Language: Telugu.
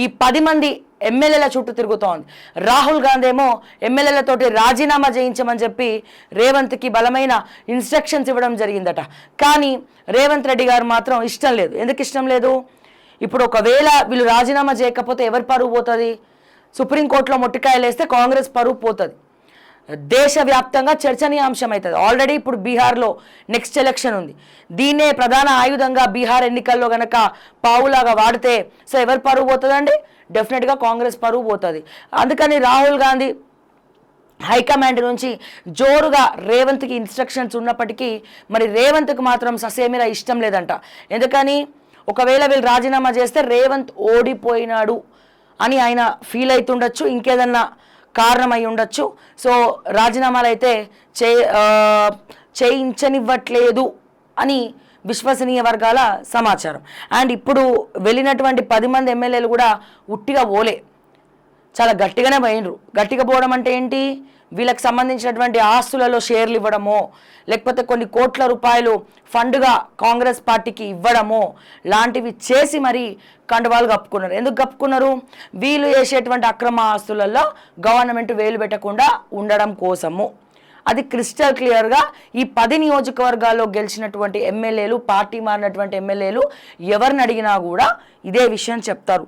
ఈ 10 మంది ఎమ్మెల్యేల చుట్టూ తిరుగుతోంది. రాహుల్ గాంధీ ఏమో ఎమ్మెల్యేలతోటి రాజీనామా చేయించమని చెప్పి రేవంత్కి బలమైన ఇన్స్ట్రక్షన్స్ ఇవ్వడం జరిగిందట. కానీ రేవంత్ రెడ్డి గారు మాత్రం ఇష్టం లేదు. ఎందుకు ఇష్టం లేదు? ఇప్పుడు ఒకవేళ వీళ్ళు రాజీనామా చేయకపోతే ఎవరి పరువు పోతుంది? సుప్రీంకోర్టులో మొట్టికాయలు వేస్తే కాంగ్రెస్ పరువు పోతుంది. దేశవ్యాప్తంగా చర్చనీయాంశం అవుతుంది. ఆల్రెడీ ఇప్పుడు బీహార్లో నెక్స్ట్ ఎలక్షన్ ఉంది. దీన్నే ప్రధాన ఆయుధంగా బీహార్ ఎన్నికల్లో గనక పావులాగా వాడితే సో ఎవరు పరువు పోతుందండి? డెఫినెట్గా కాంగ్రెస్ పరువు పోతుంది. అందుకని రాహుల్ గాంధీ హైకమాండ్ నుంచి జోరుగా రేవంత్కి ఇన్స్ట్రక్షన్స్ ఉన్నప్పటికీ మరి రేవంత్కి మాత్రం ససేమిరా ఇష్టం లేదంట. ఎందుకని? ఒకవేళ వీళ్ళు రాజీనామా చేస్తే రేవంత్ ఓడిపోయినాడు అని ఆయన ఫీల్ అవుతుండొచ్చు, ఇంకేదన్నా కారణం అయి ఉండొచ్చు. సో రాజీనామాలు అయితే చేయించనివ్వట్లేదు అని విశ్వసనీయ వర్గాల సమాచారం. అండ్ ఇప్పుడు వెళ్ళినటువంటి 10 మంది ఎమ్మెల్యేలు కూడా ఉట్టిగా పోలే, చాలా గట్టిగానే పోయినరు. గట్టిగా పోవడం అంటే ఏంటి? వీళ్ళకి సంబంధించినటువంటి ఆస్తులలో షేర్లు ఇవ్వడమో లేకపోతే కొన్ని కోట్ల రూపాయలు ఫండ్గా కాంగ్రెస్ పార్టీకి ఇవ్వడమో లాంటివి చేసి మరి కండువాలు కప్పుకున్నారు. ఎందుకు కప్పుకున్నారు? వీళ్ళు చేసేటువంటి అక్రమ ఆస్తులలో గవర్నమెంట్ వేలు పెట్టకుండా ఉండడం కోసము. అది క్రిస్టల్ క్లియర్గా ఈ 10 నియోజకవర్గాల్లో గెలిచినటువంటి ఎమ్మెల్యేలు, పార్టీ మారినటువంటి ఎమ్మెల్యేలు ఎవరిని అడిగినా కూడా ఇదే విషయం చెప్తారు.